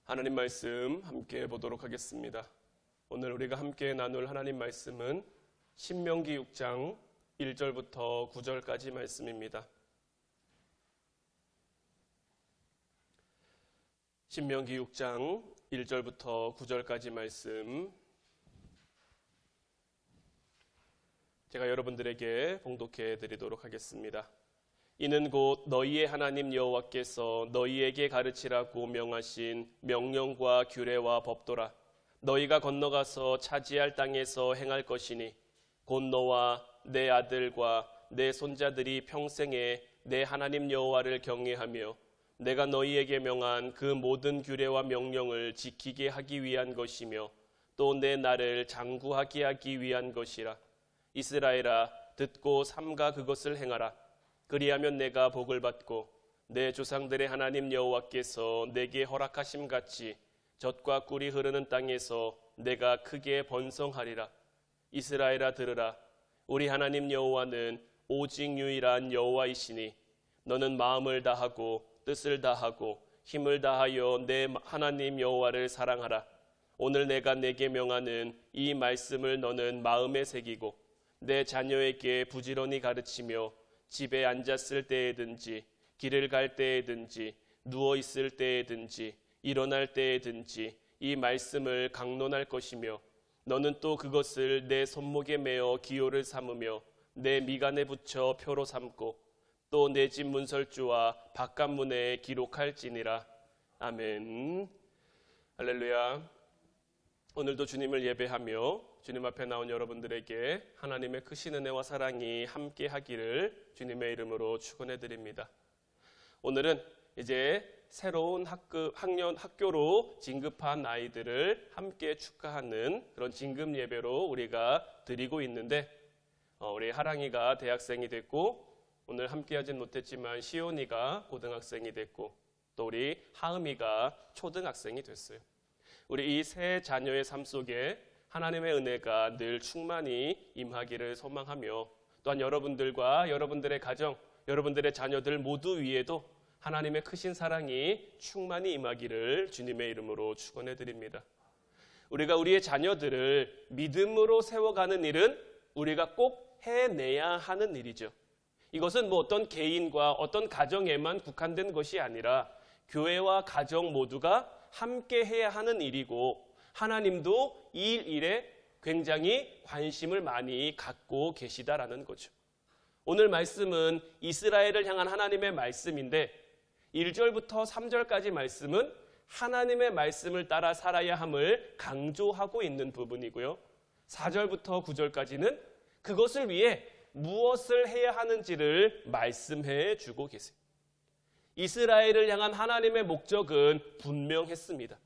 하나님 말씀 함께 보도록 하겠습니다. 오늘 우리가 함께 나눌 하나님 말씀은 신명기 6장 1절부터 9절까지 말씀입니다. 신명기 6장 1절부터 9절까지 말씀, 제가 여러분들에게 봉독해 드리도록 하겠습니다. 이는 곧 너희의 하나님 여호와께서 너희에게 가르치라고 명하신 명령과 규례와 법도라. 너희가 건너가서 차지할 땅에서 행할 것이니 곧 너와 내 아들과 내 손자들이 평생에 내 하나님 여호와를 경외하며 내가 너희에게 명한 그 모든 규례와 명령을 지키게 하기 위한 것이며 또 내 나를 장구하게 하기 위한 것이라. 이스라엘아, 듣고 삼가 그것을 행하라. 그리하면 내가 복을 받고 내 조상들의 하나님 여호와께서 내게 허락하심 같이 젖과 꿀이 흐르는 땅에서 내가 크게 번성하리라. 이스라엘아, 들으라. 우리 하나님 여호와는 오직 유일한 여호와이시니 너는 마음을 다하고 뜻을 다하고 힘을 다하여 내 하나님 여호와를 사랑하라. 오늘 내가 내게 명하는 이 말씀을 너는 마음에 새기고 내 자녀에게 부지런히 가르치며 집에 앉았을 때에든지 길을 갈 때에든지 누워 있을 때에든지 일어날 때에든지 이 말씀을 강론할 것이며 너는 또 그것을 내 손목에 매어 기호를 삼으며 내 미간에 붙여 표로 삼고 또 내 집 문설주와 바깥문에 기록할지니라. 아멘. 할렐루야. 오늘도 주님을 예배하며 주님 앞에 나온 여러분들에게 하나님의 크신 은혜와 사랑이 함께 하기를 주님의 이름으로 축원해 드립니다. 오늘은 이제 새로운 학교로 진급한 아이들을 함께 축하하는 그런 진급 예배로 우리가 드리고 있는데, 우리 하랑이가 대학생이 됐고, 오늘 함께 하진 못했지만 시온이가 고등학생이 됐고, 또 우리 하음이가 초등학생이 됐어요. 우리 이 세 자녀의 삶 속에 하나님의 은혜가 늘 충만히 임하기를 소망하며, 또한 여러분들과 여러분들의 가정, 여러분들의 자녀들 모두 위에도 하나님의 크신 사랑이 충만히 임하기를 주님의 이름으로 축원해 드립니다. 우리가 우리의 자녀들을 믿음으로 세워가는 일은 우리가 꼭 해내야 하는 일이죠. 이것은 어떤 개인과 어떤 가정에만 국한된 것이 아니라 교회와 가정 모두가 함께 해야 하는 일이고, 하나님도 이 일에 굉장히 관심을 많이 갖고 계시다라는 거죠. 오늘 말씀은 이스라엘을 향한 하나님의 말씀인데 1절부터 3절까지 말씀은 하나님의 말씀을 따라 살아야 함을 강조하고 있는 부분이고요. 4절부터 9절까지는 그것을 위해 무엇을 해야 하는지를 말씀해 주고 계세요. 이스라엘을 향한 하나님의 목적은 분명했습니다.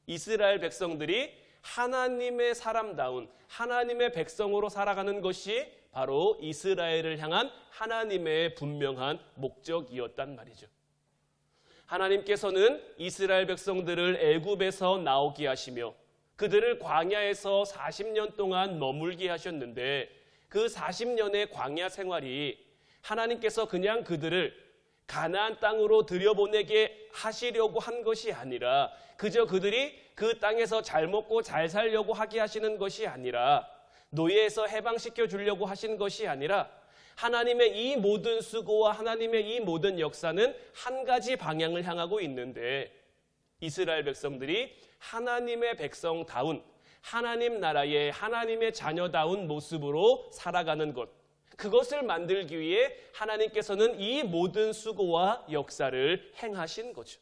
이스라엘 백성들이 하나님의 사람다운 하나님의 백성으로 살아가는 것이 바로 이스라엘을 향한 하나님의 분명한 목적이었단 말이죠. 하나님께서는 이스라엘 백성들을 애굽에서 나오게 하시며 그들을 광야에서 40년 동안 머물게 하셨는데, 그 40년의 광야 생활이 하나님께서 그냥 그들을 가나안 땅으로 들여보내게 하시려고 한 것이 아니라, 그저 그들이 그 땅에서 잘 먹고 잘 살려고 하게 하시는 것이 아니라, 노예에서 해방시켜 주려고 하신 것이 아니라, 하나님의 이 모든 수고와 하나님의 이 모든 역사는 한 가지 방향을 향하고 있는데, 이스라엘 백성들이 하나님의 백성다운 하나님 나라의 하나님의 자녀다운 모습으로 살아가는 것, 그것을 만들기 위해 하나님께서는 이 모든 수고와 역사를 행하신 거죠.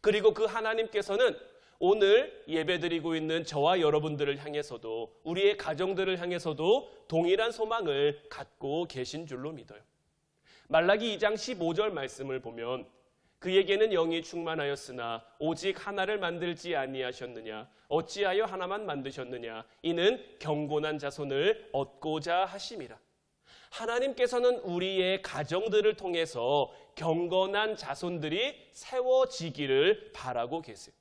그리고 그 하나님께서는 오늘 예배드리고 있는 저와 여러분들을 향해서도, 우리의 가정들을 향해서도 동일한 소망을 갖고 계신 줄로 믿어요. 말라기 2장 15절 말씀을 보면 그에게는 영이 충만하였으나 오직 하나를 만들지 아니하셨느냐, 어찌하여 하나만 만드셨느냐, 이는 경건한 자손을 얻고자 하심이라. 하나님께서는 우리의 가정들을 통해서 경건한 자손들이 세워지기를 바라고 계세요.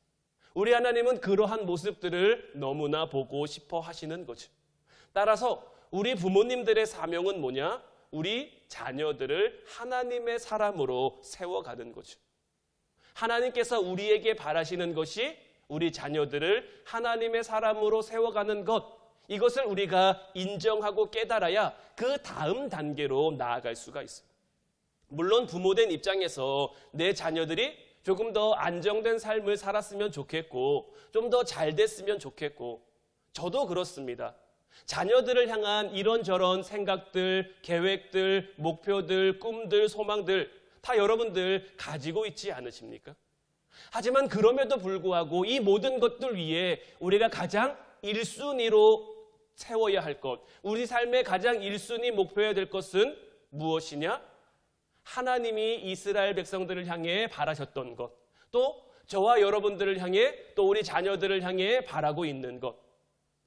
우리 하나님은 그러한 모습들을 너무나 보고 싶어 하시는 거죠. 따라서 우리 부모님들의 사명은 뭐냐? 우리 자녀들을 하나님의 사람으로 세워가는 거죠. 하나님께서 우리에게 바라시는 것이 우리 자녀들을 하나님의 사람으로 세워가는 것, 이것을 우리가 인정하고 깨달아야 그 다음 단계로 나아갈 수가 있어요. 물론 부모된 입장에서 내 자녀들이 조금 더 안정된 삶을 살았으면 좋겠고 좀 더 잘 됐으면 좋겠고, 저도 그렇습니다. 자녀들을 향한 이런저런 생각들, 계획들, 목표들, 꿈들, 소망들 다 여러분들 가지고 있지 않으십니까? 하지만 그럼에도 불구하고 이 모든 것들 위에 우리가 가장 1순위로 세워야 할 것, 우리 삶의 가장 1순위 목표해야 될 것은 무엇이냐? 하나님이 이스라엘 백성들을 향해 바라셨던 것, 또 저와 여러분들을 향해, 또 우리 자녀들을 향해 바라고 있는 것,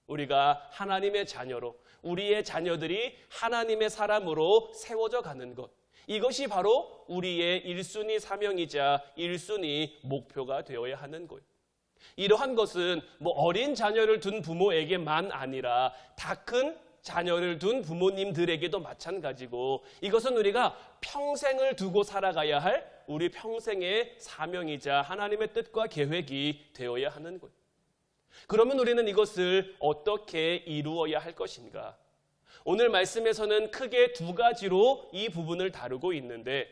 우리가 하나님의 자녀로, 우리의 자녀들이 하나님의 사람으로 세워져 가는 것, 이것이 바로 우리의 1순위 사명이자 1순위 목표가 되어야 하는 거예요. 이러한 것은 어린 자녀를 둔 부모에게만 아니라 다 큰 자녀를 둔 부모님들에게도 마찬가지고, 이것은 우리가 평생을 두고 살아가야 할 우리 평생의 사명이자 하나님의 뜻과 계획이 되어야 하는 거예요. 그러면 우리는 이것을 어떻게 이루어야 할 것인가? 오늘 말씀에서는 크게 두 가지로 이 부분을 다루고 있는데,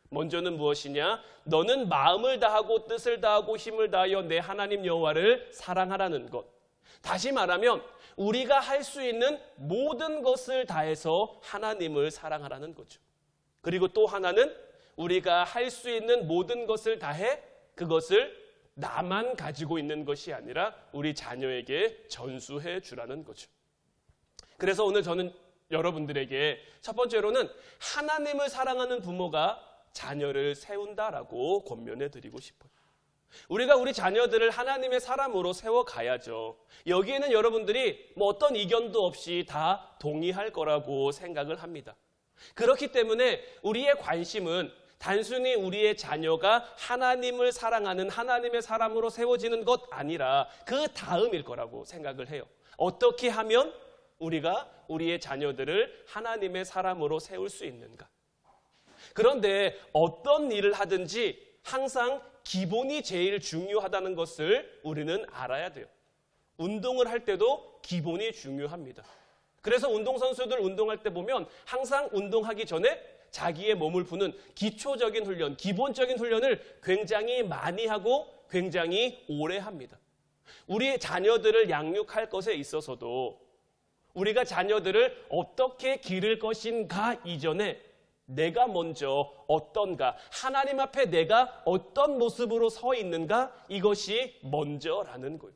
먼저는 무엇이냐? 너는 마음을 다하고 뜻을 다하고 힘을 다하여 내 하나님 여호와를 사랑하라는 것. 다시 말하면 우리가 할 수 있는 모든 것을 다해서 하나님을 사랑하라는 거죠. 그리고 또 하나는 우리가 할 수 있는 모든 것을 다해 그것을 나만 가지고 있는 것이 아니라 우리 자녀에게 전수해 주라는 거죠. 그래서 오늘 저는 여러분들에게 첫 번째로는 하나님을 사랑하는 부모가 자녀를 세운다라고 권면해 드리고 싶어요. 우리가 우리 자녀들을 하나님의 사람으로 세워가야죠. 여기에는 여러분들이 어떤 이견도 없이 다 동의할 거라고 생각을 합니다. 그렇기 때문에 우리의 관심은 단순히 우리의 자녀가 하나님을 사랑하는 하나님의 사람으로 세워지는 것 아니라 그 다음일 거라고 생각을 해요. 어떻게 하면 우리가 우리의 자녀들을 하나님의 사람으로 세울 수 있는가? 그런데 어떤 일을 하든지 항상 기본이 제일 중요하다는 것을 우리는 알아야 돼요. 운동을 할 때도 기본이 중요합니다. 그래서 운동선수들 운동할 때 보면 항상 운동하기 전에 자기의 몸을 푸는 기초적인 훈련, 기본적인 훈련을 굉장히 많이 하고 굉장히 오래 합니다. 우리 자녀들을 양육할 것에 있어서도 우리가 자녀들을 어떻게 기를 것인가 이전에 내가 먼저 어떤가, 하나님 앞에 내가 어떤 모습으로 서 있는가, 이것이 먼저라는 거예요.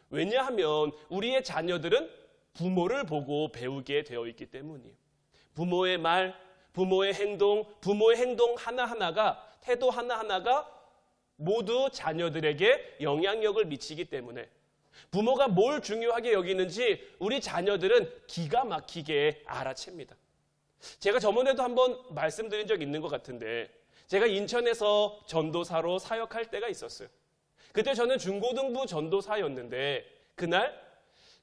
왜냐하면 우리의 자녀들은 부모를 보고 배우게 되어 있기 때문이에요. 부모의 말, 부모의 행동 하나하나가, 태도 하나하나가 모두 자녀들에게 영향력을 미치기 때문에 부모가 뭘 중요하게 여기는지 우리 자녀들은 기가 막히게 알아챕니다. 제가 저번에도 한번 말씀드린 적 있는 것 같은데, 제가 인천에서 전도사로 사역할 때가 있었어요. 그때 저는 중고등부 전도사였는데 그날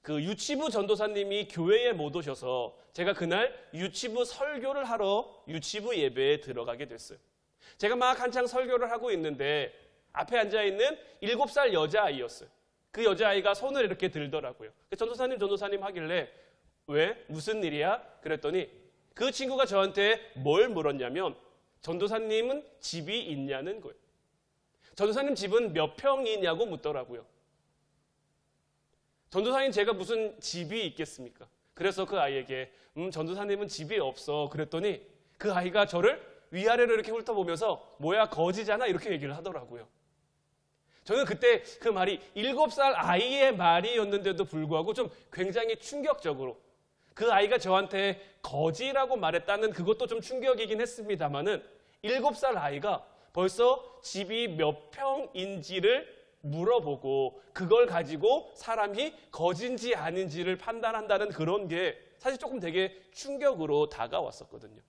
그 유치부 전도사님이 교회에 못 오셔서 제가 그날 유치부 설교를 하러 유치부 예배에 들어가게 됐어요. 제가 막 한창 설교를 하고 있는데 앞에 앉아있는 7살 여자아이였어요. 그 여자아이가 손을 이렇게 들더라고요. 전도사님 하길래 왜? 무슨 일이야? 그랬더니 그 친구가 저한테 뭘 물었냐면 전도사님은 집이 있냐는 거예요. 전도사님 집은 몇 평이냐고 묻더라고요. 전도사님 제가 무슨 집이 있겠습니까? 그래서 그 아이에게 전도사님은 집이 없어. 그랬더니 그 아이가 저를 위아래로 이렇게 훑어보면서 뭐야 거지잖아 이렇게 얘기를 하더라고요. 저는 그때 그 말이 7살 아이의 말이었는데도 불구하고 좀 굉장히 충격적으로, 그 아이가 저한테 거지라고 말했다는 그것도 좀 충격이긴 했습니다만은 7살 아이가 벌써 집이 몇 평인지를 물어보고 그걸 가지고 사람이 거진지 아닌지를 판단한다는 그런 게 사실 조금 되게 충격으로 다가왔었거든요.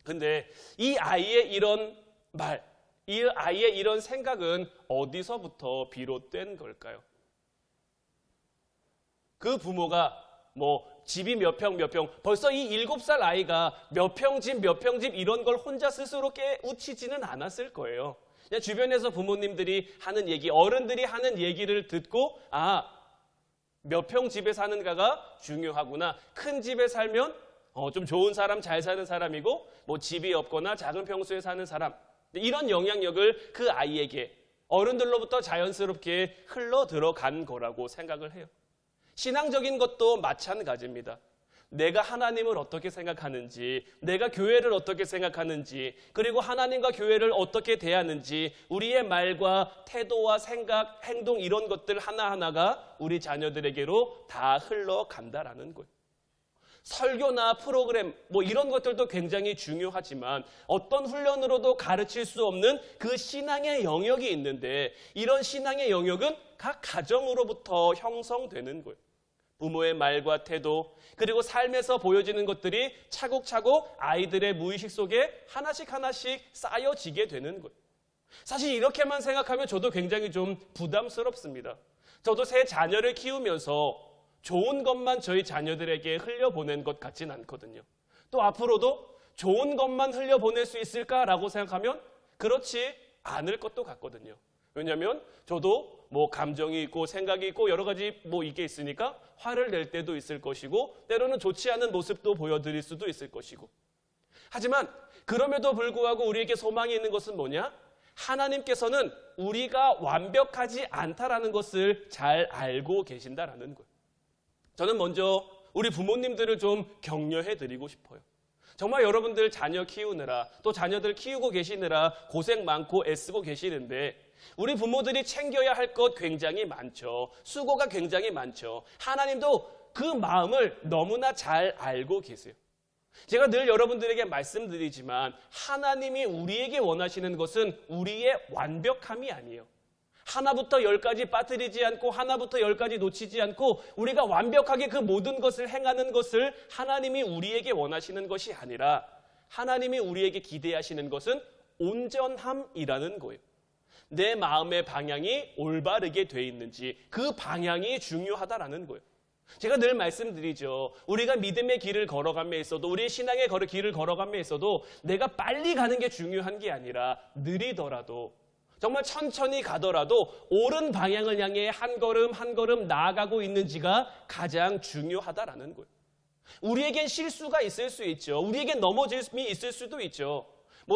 근데 이 아이의 이런 말, 이 아이의 이런 생각은 어디서부터 비롯된 걸까요? 그 부모가 집이 몇 평, 벌써 이 7살 아이가 몇 평집 이런 걸 혼자 스스로 깨우치지는 않았을 거예요. 그냥 주변에서 부모님들이 하는 얘기, 어른들이 하는 얘기를 듣고 몇 평 집에 사는가가 중요하구나. 큰 집에 살면 좀 좋은 사람, 잘 사는 사람이고 뭐 집이 없거나 작은 평수에 사는 사람. 이런 영향력을 그 아이에게 어른들로부터 자연스럽게 흘러 들어간 거라고 생각을 해요. 신앙적인 것도 마찬가지입니다. 내가 하나님을 어떻게 생각하는지, 내가 교회를 어떻게 생각하는지, 그리고 하나님과 교회를 어떻게 대하는지, 우리의 말과 태도와 생각, 행동 이런 것들 하나하나가 우리 자녀들에게로 다 흘러간다라는 거예요. 설교나 프로그램 이런 것들도 굉장히 중요하지만 어떤 훈련으로도 가르칠 수 없는 그 신앙의 영역이 있는데, 이런 신앙의 영역은 각 가정으로부터 형성되는 거예요. 부모의 말과 태도, 그리고 삶에서 보여지는 것들이 차곡차곡 아이들의 무의식 속에 하나씩 쌓여지게 되는 거예요. 사실 이렇게만 생각하면 저도 굉장히 좀 부담스럽습니다. 저도 새 자녀를 키우면서 좋은 것만 저희 자녀들에게 흘려보낸 것 같진 않거든요. 또 앞으로도 좋은 것만 흘려보낼 수 있을까라고 생각하면 그렇지 않을 것도 같거든요. 왜냐하면 저도 감정이 있고 생각이 있고 여러 가지 이게 있으니까 화를 낼 때도 있을 것이고, 때로는 좋지 않은 모습도 보여드릴 수도 있을 것이고. 하지만 그럼에도 불구하고 우리에게 소망이 있는 것은 뭐냐? 하나님께서는 우리가 완벽하지 않다라는 것을 잘 알고 계신다라는 거예요. 저는 먼저 우리 부모님들을 좀 격려해 드리고 싶어요. 정말 여러분들 자녀 키우느라, 또 자녀들 키우고 계시느라 고생 많고 애쓰고 계시는데, 우리 부모들이 챙겨야 할 것 굉장히 많죠. 수고가 굉장히 많죠. 하나님도 그 마음을 너무나 잘 알고 계세요. 제가 늘 여러분들에게 말씀드리지만 하나님이 우리에게 원하시는 것은 우리의 완벽함이 아니에요. 하나부터 열까지 빠뜨리지 않고 하나부터 열까지 놓치지 않고 우리가 완벽하게 그 모든 것을 행하는 것을 하나님이 우리에게 원하시는 것이 아니라, 하나님이 우리에게 기대하시는 것은 온전함이라는 거예요. 내 마음의 방향이 올바르게 돼 있는지, 그 방향이 중요하다라는 거예요. 제가 늘 말씀드리죠. 우리가 믿음의 길을 걸어감에 있어도, 우리의 신앙의 길을 걸어감에 있어도 내가 빨리 가는 게 중요한 게 아니라 느리더라도, 정말 천천히 가더라도 옳은 방향을 향해 한 걸음 한 걸음 나아가고 있는지가 가장 중요하다라는 거예요. 우리에겐 실수가 있을 수 있죠. 우리에겐 넘어짐이 있을 수도 있죠.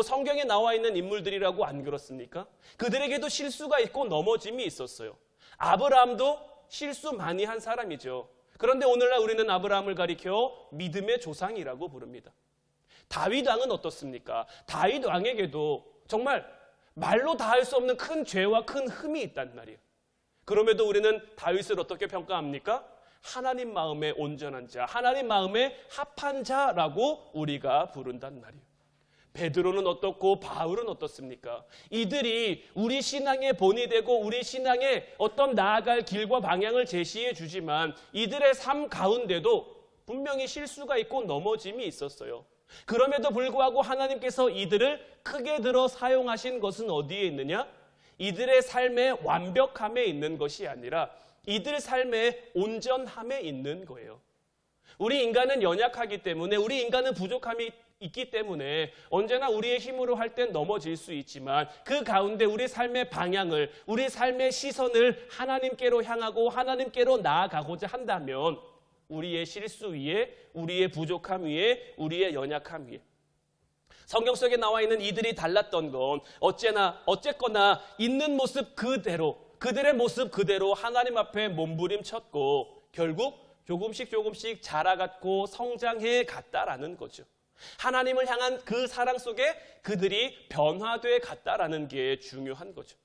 성경에 나와 있는 인물들이라고 안 그렇습니까? 그들에게도 실수가 있고 넘어짐이 있었어요. 아브라함도 실수 많이 한 사람이죠. 그런데 오늘날 우리는 아브라함을 가리켜 믿음의 조상이라고 부릅니다. 다윗 왕은 어떻습니까? 다윗 왕에게도 정말 말로 다 할 수 없는 큰 죄와 큰 흠이 있단 말이에요. 그럼에도 우리는 다윗을 어떻게 평가합니까? 하나님 마음에 온전한 자, 하나님 마음에 합한 자라고 우리가 부른단 말이에요. 베드로는 어떻고 바울은 어떻습니까? 이들이 우리 신앙의 본이 되고 우리 신앙의 어떤 나아갈 길과 방향을 제시해 주지만 이들의 삶 가운데도 분명히 실수가 있고 넘어짐이 있었어요. 그럼에도 불구하고 하나님께서 이들을 크게 들어 사용하신 것은 어디에 있느냐? 이들의 삶의 완벽함에 있는 것이 아니라 이들 삶의 온전함에 있는 거예요. 우리 인간은 연약하기 때문에, 우리 인간은 부족함이 있기 때문에 언제나 우리의 힘으로 할 땐 넘어질 수 있지만, 그 가운데 우리 삶의 방향을, 우리 삶의 시선을 하나님께로 향하고 하나님께로 나아가고자 한다면 우리의 실수 위에, 우리의 부족함 위에, 우리의 연약함 위에, 성경 속에 나와 있는 이들이 달랐던 건 어쨌거나 있는 모습 그대로, 그들의 모습 그대로 하나님 앞에 몸부림쳤고 결국 조금씩 자라갔고 성장해 갔다라는 거죠. 하나님을 향한 그 사랑 속에 그들이 변화돼 갔다라는 게 중요한 거죠.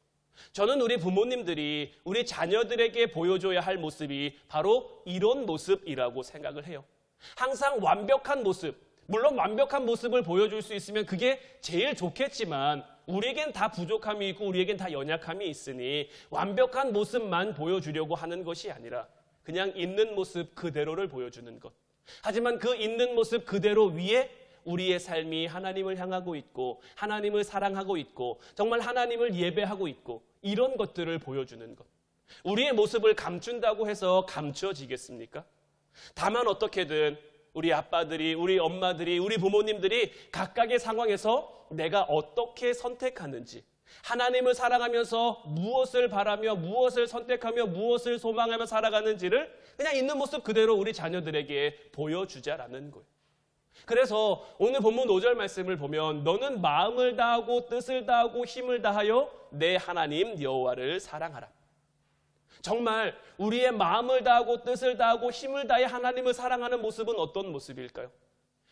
저는 우리 부모님들이 우리 자녀들에게 보여줘야 할 모습이 바로 이런 모습이라고 생각을 해요. 항상 완벽한 모습, 물론 완벽한 모습을 보여줄 수 있으면 그게 제일 좋겠지만 우리에겐 다 부족함이 있고 우리에겐 다 연약함이 있으니 완벽한 모습만 보여주려고 하는 것이 아니라 그냥 있는 모습 그대로를 보여주는 것. 하지만 그 있는 모습 그대로 위에 우리의 삶이 하나님을 향하고 있고 하나님을 사랑하고 있고 정말 하나님을 예배하고 있고 이런 것들을 보여주는 것. 우리의 모습을 감춘다고 해서 감춰지겠습니까? 다만 어떻게든 우리 아빠들이, 우리 엄마들이, 우리 부모님들이 각각의 상황에서 내가 어떻게 선택하는지, 하나님을 사랑하면서 무엇을 바라며 무엇을 선택하며 무엇을 소망하며 살아가는지를 그냥 있는 모습 그대로 우리 자녀들에게 보여주자라는 거예요. 그래서 오늘 본문 5절 말씀을 보면 너는 마음을 다하고 뜻을 다하고 힘을 다하여 내 하나님 여호와를 사랑하라. 정말 우리의 마음을 다하고 뜻을 다하고 힘을 다해 하나님을 사랑하는 모습은 어떤 모습일까요?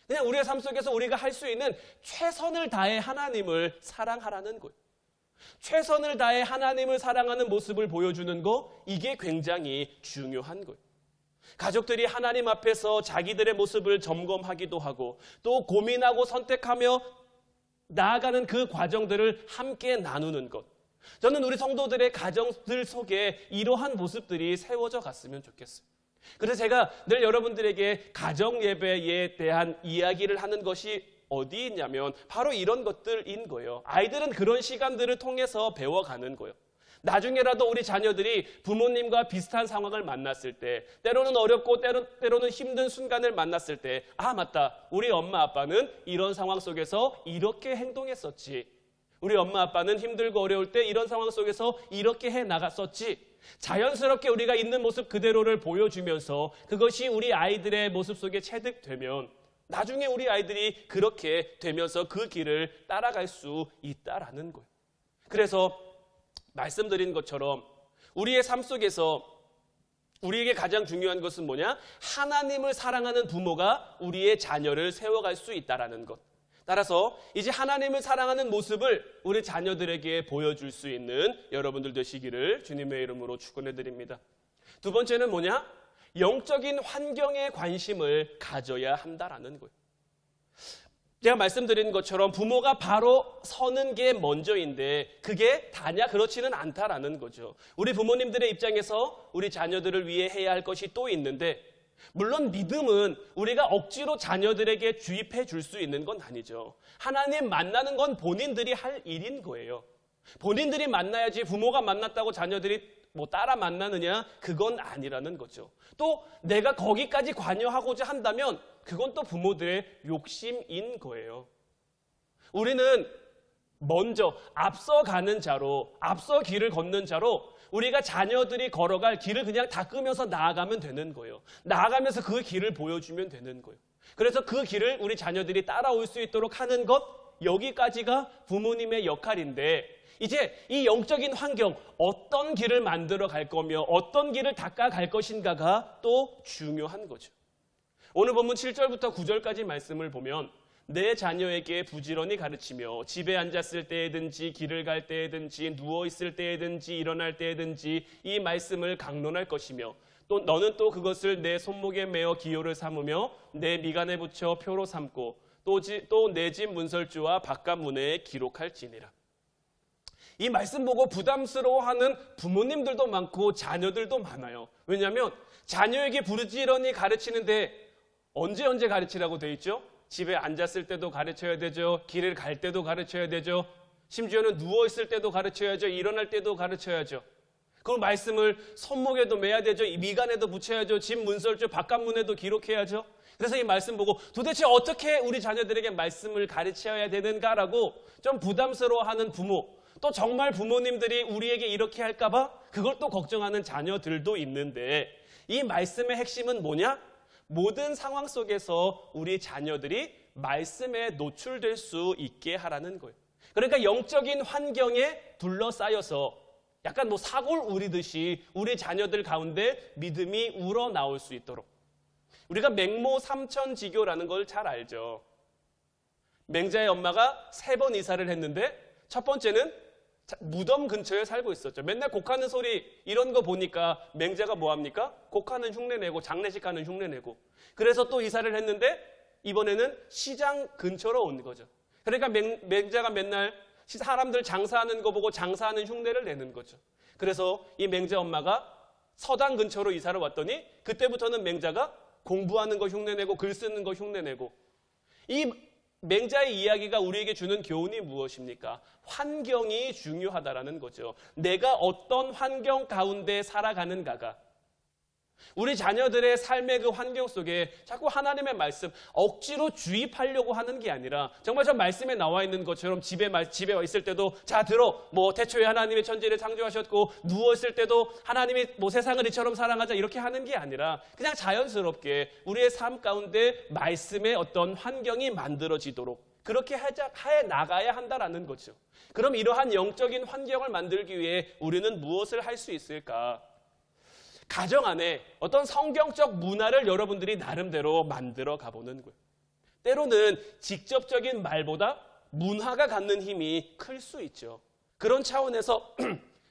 그냥 우리의 삶 속에서 우리가 할 수 있는 최선을 다해 하나님을 사랑하라는 거예요. 최선을 다해 하나님을 사랑하는 모습을 보여주는 거, 이게 굉장히 중요한 거예요. 가족들이 하나님 앞에서 자기들의 모습을 점검하기도 하고 또 고민하고 선택하며 나아가는 그 과정들을 함께 나누는 것. 저는 우리 성도들의 가정들 속에 이러한 모습들이 세워져 갔으면 좋겠어요. 그래서 제가 늘 여러분들에게 가정 예배에 대한 이야기를 하는 것이 어디 있냐면 바로 이런 것들인 거예요. 아이들은 그런 시간들을 통해서 배워가는 거예요. 나중에라도 우리 자녀들이 부모님과 비슷한 상황을 만났을 때, 때로는 어렵고 때로는 힘든 순간을 만났을 때, 아 맞다, 우리 엄마 아빠는 이런 상황 속에서 이렇게 행동했었지. 우리 엄마 아빠는 힘들고 어려울 때 이런 상황 속에서 이렇게 해나갔었지. 자연스럽게 우리가 있는 모습 그대로를 보여주면서 그것이 우리 아이들의 모습 속에 체득되면 나중에 우리 아이들이 그렇게 되면서 그 길을 따라갈 수 있다라는 거예요. 그래서 말씀드린 것처럼 우리의 삶 속에서 우리에게 가장 중요한 것은 뭐냐? 하나님을 사랑하는 부모가 우리의 자녀를 세워갈 수 있다라는 것. 따라서 이제 하나님을 사랑하는 모습을 우리 자녀들에게 보여줄 수 있는 여러분들 되시기를 주님의 이름으로 축원해 드립니다. 두 번째는 뭐냐? 영적인 환경에 관심을 가져야 한다라는 거예요. 제가 말씀드린 것처럼 부모가 바로 서는 게 먼저인데 그게 다냐? 그렇지는 않다라는 거죠. 우리 부모님들의 입장에서 우리 자녀들을 위해 해야 할 것이 또 있는데, 물론 믿음은 우리가 억지로 자녀들에게 주입해 줄 수 있는 건 아니죠. 하나님 만나는 건 본인들이 할 일인 거예요. 본인들이 만나야지 부모가 만났다고 자녀들이 따라 만나느냐? 그건 아니라는 거죠. 또 내가 거기까지 관여하고자 한다면 그건 또 부모들의 욕심인 거예요. 우리는 먼저 앞서가는 자로, 앞서 길을 걷는 자로 우리가 자녀들이 걸어갈 길을 그냥 닦으면서 나아가면 되는 거예요. 나아가면서 그 길을 보여주면 되는 거예요. 그래서 그 길을 우리 자녀들이 따라올 수 있도록 하는 것, 여기까지가 부모님의 역할인데, 이제 이 영적인 환경, 어떤 길을 만들어 갈 거며 어떤 길을 닦아 갈 것인가가 또 중요한 거죠. 오늘 본문 7절부터 9절까지 말씀을 보면 내 자녀에게 부지런히 가르치며 집에 앉았을 때에든지 길을 갈 때에든지 누워있을 때에든지 일어날 때에든지 이 말씀을 강론할 것이며 또 너는 또 그것을 내 손목에 메어 기호를 삼으며 내 미간에 붙여 표로 삼고 또 내 집 문설주와 바깥 문에 기록할지니라. 이 말씀 보고 부담스러워하는 부모님들도 많고 자녀들도 많아요. 왜냐하면 자녀에게 부지런히 가르치는데 언제 가르치라고 돼 있죠? 집에 앉았을 때도 가르쳐야 되죠. 길을 갈 때도 가르쳐야 되죠. 심지어는 누워있을 때도 가르쳐야죠. 일어날 때도 가르쳐야죠. 그 말씀을 손목에도 매야 되죠. 미간에도 붙여야죠. 집 문설주 바깥 문에도 기록해야죠. 그래서 이 말씀 보고 도대체 어떻게 우리 자녀들에게 말씀을 가르쳐야 되는가라고 좀 부담스러워하는 부모, 또 정말 부모님들이 우리에게 이렇게 할까봐 그걸 또 걱정하는 자녀들도 있는데, 이 말씀의 핵심은 뭐냐? 모든 상황 속에서 우리 자녀들이 말씀에 노출될 수 있게 하라는 거예요. 그러니까 영적인 환경에 둘러싸여서 약간 사골 우리듯이 우리 자녀들 가운데 믿음이 우러나올 수 있도록. 우리가 맹모 삼천지교라는 걸 잘 알죠. 맹자의 엄마가 3번 이사를 했는데 첫 번째는 무덤 근처에 살고 있었죠. 맨날 곡하는 소리 이런 거 보니까 맹자가 뭐합니까? 곡하는 흉내내고 장례식하는 흉내내고. 그래서 또 이사를 했는데 이번에는 시장 근처로 온 거죠. 그러니까 맹자가 맨날 사람들 장사하는 거 보고 장사하는 흉내를 내는 거죠. 그래서 이 맹자 엄마가 서당 근처로 이사를 왔더니 그때부터는 맹자가 공부하는 거 흉내내고 글 쓰는 거 흉내내고. 이 맹자의 이야기가 우리에게 주는 교훈이 무엇입니까? 환경이 중요하다라는 거죠. 내가 어떤 환경 가운데 살아가는가가, 우리 자녀들의 삶의 그 환경 속에 자꾸 하나님의 말씀 억지로 주입하려고 하는 게 아니라 정말 저 말씀에 나와 있는 것처럼 집에 있을 때도 자 들어 뭐 태초에 하나님의 천지를 창조하셨고 누워 있을 때도 하나님이 뭐 세상을 이처럼 사랑하자 이렇게 하는 게 아니라 그냥 자연스럽게 우리의 삶 가운데 말씀의 어떤 환경이 만들어지도록 그렇게 해 나가야 한다라는 거죠. 그럼 이러한 영적인 환경을 만들기 위해 우리는 무엇을 할 수 있을까? 가정 안에 어떤 성경적 문화를 여러분들이 나름대로 만들어 가보는 거예요. 때로는 직접적인 말보다 문화가 갖는 힘이 클 수 있죠. 그런 차원에서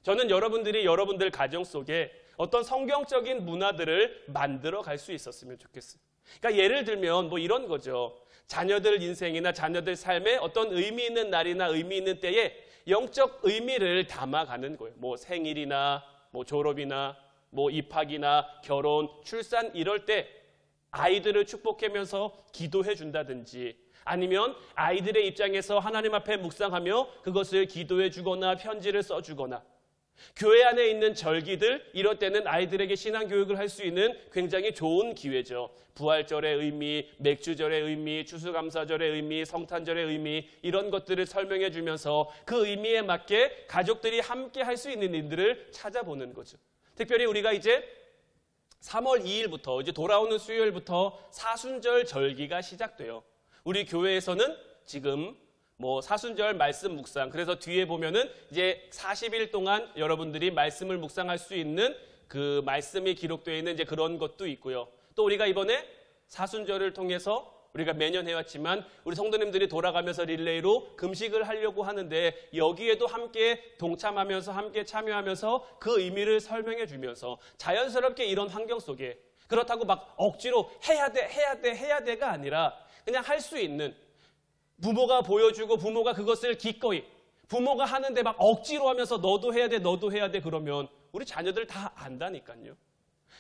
저는 여러분들 가정 속에 어떤 성경적인 문화들을 만들어 갈 수 있었으면 좋겠어요. 그러니까 예를 들면 뭐 이런 거죠. 자녀들 인생이나 자녀들 삶에 어떤 의미 있는 날이나 의미 있는 때에 영적 의미를 담아가는 거예요. 뭐 생일이나 뭐 졸업이나 뭐 입학이나 결혼, 출산 이럴 때 아이들을 축복하면서 기도해 준다든지 아니면 아이들의 입장에서 하나님 앞에 묵상하며 그것을 기도해 주거나 편지를 써 주거나 교회 안에 있는 절기들 이럴 때는 아이들에게 신앙 교육을 할 수 있는 굉장히 좋은 기회죠. 부활절의 의미, 맥주절의 의미, 추수감사절의 의미, 성탄절의 의미 이런 것들을 설명해 주면서 그 의미에 맞게 가족들이 함께 할 수 있는 일들을 찾아보는 거죠. 특별히 우리가 이제 3월 2일부터 이제 돌아오는 수요일부터 사순절 절기가 시작돼요. 우리 교회에서는 지금 뭐 사순절 말씀 묵상 그래서 뒤에 보면은 이제 40일 동안 여러분들이 말씀을 묵상할 수 있는 그 말씀이 기록되어 있는 이제 그런 것도 있고요. 또 우리가 이번에 사순절을 통해서 우리가 매년 해왔지만 우리 성도님들이 돌아가면서 릴레이로 금식을 하려고 하는데 여기에도 함께 동참하면서 함께 참여하면서 그 의미를 설명해 주면서 자연스럽게 이런 환경 속에 그렇다고 막 억지로 해야 돼가 아니라 그냥 할 수 있는 부모가 보여주고 부모가 그것을 기꺼이 부모가 하는데 막 억지로 하면서 너도 해야 돼 그러면 우리 자녀들 다 안다니까요.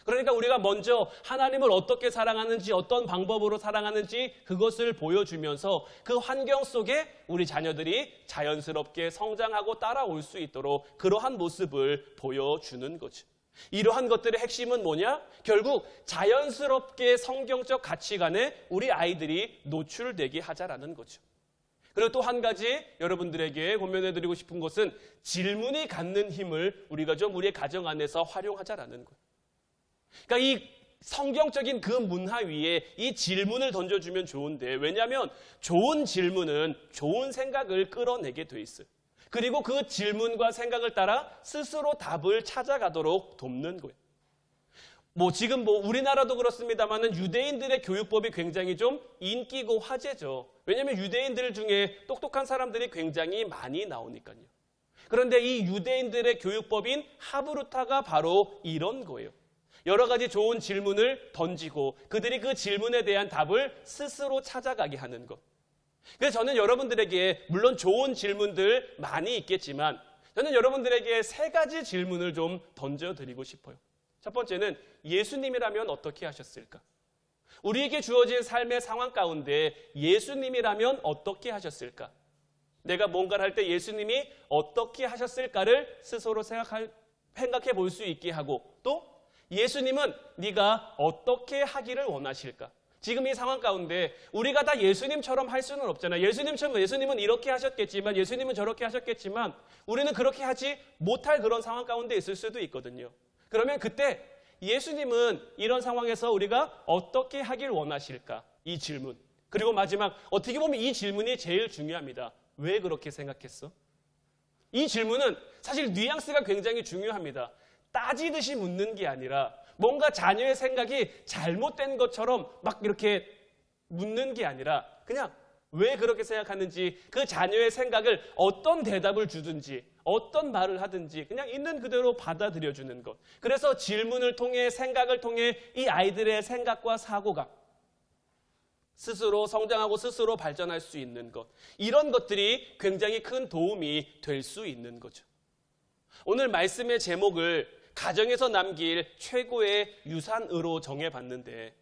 그러니까 우리가 먼저 하나님을 어떻게 사랑하는지 어떤 방법으로 사랑하는지 그것을 보여주면서 그 환경 속에 우리 자녀들이 자연스럽게 성장하고 따라올 수 있도록 그러한 모습을 보여주는 거죠. 이러한 것들의 핵심은 뭐냐? 결국 자연스럽게 성경적 가치관에 우리 아이들이 노출되게 하자라는 거죠. 그리고 또 한 가지 여러분들에게 고면해드리고 싶은 것은 질문이 갖는 힘을 우리가 좀 우리의 가정 안에서 활용하자라는 거예요. 그러니까 이 성경적인 그 문화 위에 이 질문을 던져주면 좋은데 왜냐하면 좋은 질문은 좋은 생각을 끌어내게 돼 있어요. 그리고 그 질문과 생각을 따라 스스로 답을 찾아가도록 돕는 거예요. 뭐 지금 뭐 우리나라도 그렇습니다만은 유대인들의 교육법이 굉장히 좀 인기고 화제죠. 왜냐하면 유대인들 중에 똑똑한 사람들이 굉장히 많이 나오니까요. 그런데 이 유대인들의 교육법인 하브루타가 바로 이런 거예요. 여러 가지 좋은 질문을 던지고 그들이 그 질문에 대한 답을 스스로 찾아가게 하는 것. 그래서 저는 여러분들에게 물론 좋은 질문들 많이 있겠지만 저는 여러분들에게 3가지 질문을 좀 던져드리고 싶어요. 첫 번째는 예수님이라면 어떻게 하셨을까? 우리에게 주어진 삶의 상황 가운데 예수님이라면 어떻게 하셨을까? 내가 뭔가를 할 때 예수님이 어떻게 하셨을까를 스스로 생각해 볼 수 있게 하고 또 예수님은 네가 어떻게 하기를 원하실까? 지금 이 상황 가운데 우리가 다 예수님처럼 할 수는 없잖아요. 예수님은 이렇게 하셨겠지만 예수님은 저렇게 하셨겠지만 우리는 그렇게 하지 못할 그런 상황 가운데 있을 수도 있거든요. 그러면 그때 예수님은 이런 상황에서 우리가 어떻게 하길 원하실까? 이 질문. 그리고 마지막 어떻게 보면 이 질문이 제일 중요합니다. 왜 그렇게 생각했어? 이 질문은 사실 뉘앙스가 굉장히 중요합니다. 따지듯이 묻는 게 아니라 뭔가 자녀의 생각이 잘못된 것처럼 막 이렇게 묻는 게 아니라 그냥 왜 그렇게 생각하는지 그 자녀의 생각을 어떤 대답을 주든지 어떤 말을 하든지 그냥 있는 그대로 받아들여주는 것. 그래서 질문을 통해 생각을 통해 이 아이들의 생각과 사고가 스스로 성장하고 스스로 발전할 수 있는 것. 이런 것들이 굉장히 큰 도움이 될 수 있는 거죠. 오늘 말씀의 제목을 가정에서 남길 최고의 유산으로 정해봤는데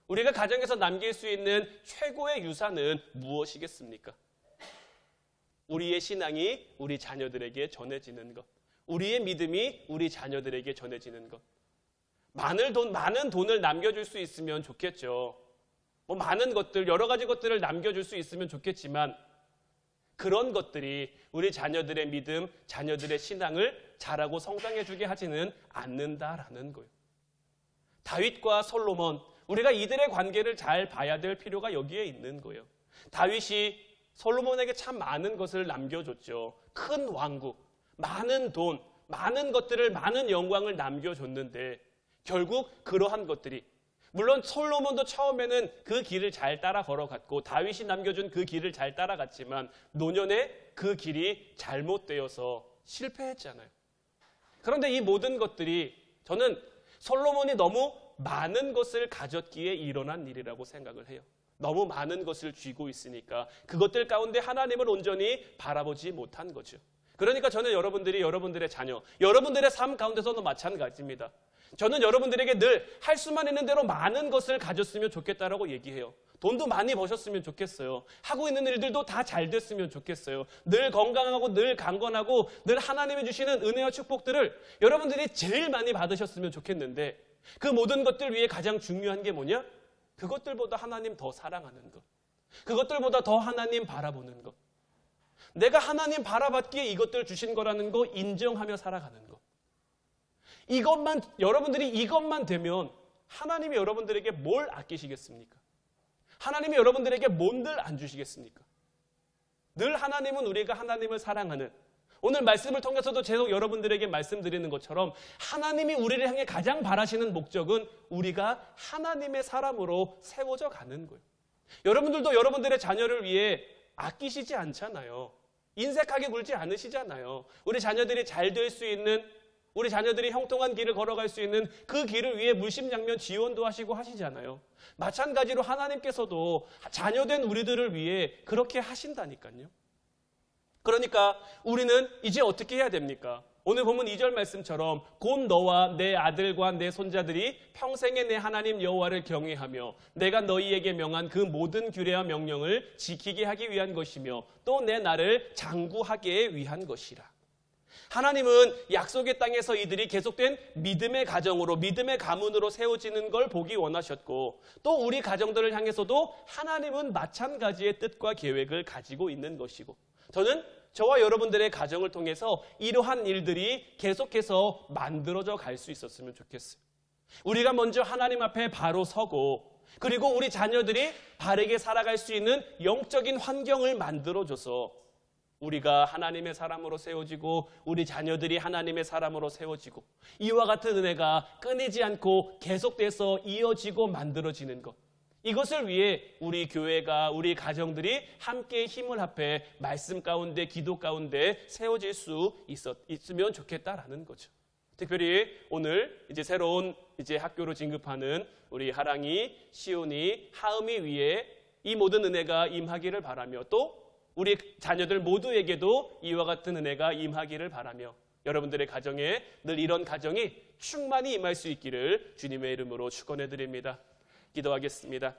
우리가 가정에서 남길 수 있는 최고의 유산은 무엇이겠습니까? 우리의 신앙이 우리 자녀들에게 전해지는 것. 우리의 믿음이 우리 자녀들에게 전해지는 것. 많은 돈을 남겨줄 수 있으면 좋겠죠. 뭐 많은 것들, 여러 가지 것들을 남겨줄 수 있으면 좋겠지만 그런 것들이 우리 자녀들의 믿음, 자녀들의 신앙을 자라고 성장해주게 하지는 않는다라는 거예요. 다윗과 솔로몬, 우리가 이들의 관계를 잘 봐야 될 필요가 여기에 있는 거예요. 다윗이 솔로몬에게 참 많은 것을 남겨줬죠. 큰 왕국, 많은 돈, 많은 것들을, 많은 영광을 남겨줬는데 결국 그러한 것들이, 물론 솔로몬도 처음에는 그 길을 잘 따라 걸어갔고 다윗이 남겨준 그 길을 잘 따라갔지만 노년에 그 길이 잘못되어서 실패했잖아요. 그런데 이 모든 것들이 저는 솔로몬이 너무 많은 것을 가졌기에 일어난 일이라고 생각을 해요. 너무 많은 것을 쥐고 있으니까 그것들 가운데 하나님을 온전히 바라보지 못한 거죠. 그러니까 저는 여러분들이 여러분들의 자녀, 여러분들의 삶 가운데서도 마찬가지입니다. 저는 여러분들에게 늘 할 수만 있는 대로 많은 것을 가졌으면 좋겠다라고 얘기해요. 돈도 많이 버셨으면 좋겠어요. 하고 있는 일들도 다 잘 됐으면 좋겠어요. 늘 건강하고 늘 강건하고 늘 하나님이 주시는 은혜와 축복들을 여러분들이 제일 많이 받으셨으면 좋겠는데 그 모든 것들 위에 가장 중요한 게 뭐냐? 그것들보다 하나님 더 사랑하는 것. 그것들보다 더 하나님 바라보는 것. 내가 하나님 바라봤기에 이것들 주신 거라는 거 인정하며 살아가는 것. 이것만, 여러분들이 이것만 되면 하나님이 여러분들에게 뭘 아끼시겠습니까? 하나님이 여러분들에게 뭔들 안 주시겠습니까? 늘 하나님은 우리가 하나님을 사랑하는, 오늘 말씀을 통해서도 계속 여러분들에게 말씀드리는 것처럼 하나님이 우리를 향해 가장 바라시는 목적은 우리가 하나님의 사람으로 세워져 가는 거예요. 여러분들도 여러분들의 자녀를 위해 아끼시지 않잖아요. 인색하게 굴지 않으시잖아요. 우리 자녀들이 잘 될 수 있는, 우리 자녀들이 형통한 길을 걸어갈 수 있는 그 길을 위해 물심양면 지원도 하시고 하시잖아요. 마찬가지로 하나님께서도 자녀된 우리들을 위해 그렇게 하신다니까요. 그러니까 우리는 이제 어떻게 해야 됩니까? 오늘 보면 2절 말씀처럼 곧 너와 내 아들과 내 손자들이 평생에 내 하나님 여호와를 경외하며 내가 너희에게 명한 그 모든 규례와 명령을 지키게 하기 위한 것이며 또 내 나를 장구하게 위한 것이라. 하나님은 약속의 땅에서 이들이 계속된 믿음의 가정으로, 믿음의 가문으로 세워지는 걸 보기 원하셨고 또 우리 가정들을 향해서도 하나님은 마찬가지의 뜻과 계획을 가지고 있는 것이고 저는 저와 여러분들의 가정을 통해서 이러한 일들이 계속해서 만들어져 갈 수 있었으면 좋겠어요. 우리가 먼저 하나님 앞에 바로 서고 그리고 우리 자녀들이 바르게 살아갈 수 있는 영적인 환경을 만들어줘서 우리가 하나님의 사람으로 세워지고 우리 자녀들이 하나님의 사람으로 세워지고 이와 같은 은혜가 끊이지 않고 계속돼서 이어지고 만들어지는 것, 이것을 위해 우리 교회가, 우리 가정들이 함께 힘을 합해 말씀 가운데, 기도 가운데 세워질 수 있으면 좋겠다라는 거죠. 특별히 오늘 이제 새로운 학교로 진급하는 우리 하랑이, 시온이, 하음이 위에 이 모든 은혜가 임하기를 바라며 또 우리 자녀들 모두에게도 이와 같은 은혜가 임하기를 바라며 여러분들의 가정에 늘 이런 가정이 충만히 임할 수 있기를 주님의 이름으로 축원해 드립니다. 기도하겠습니다.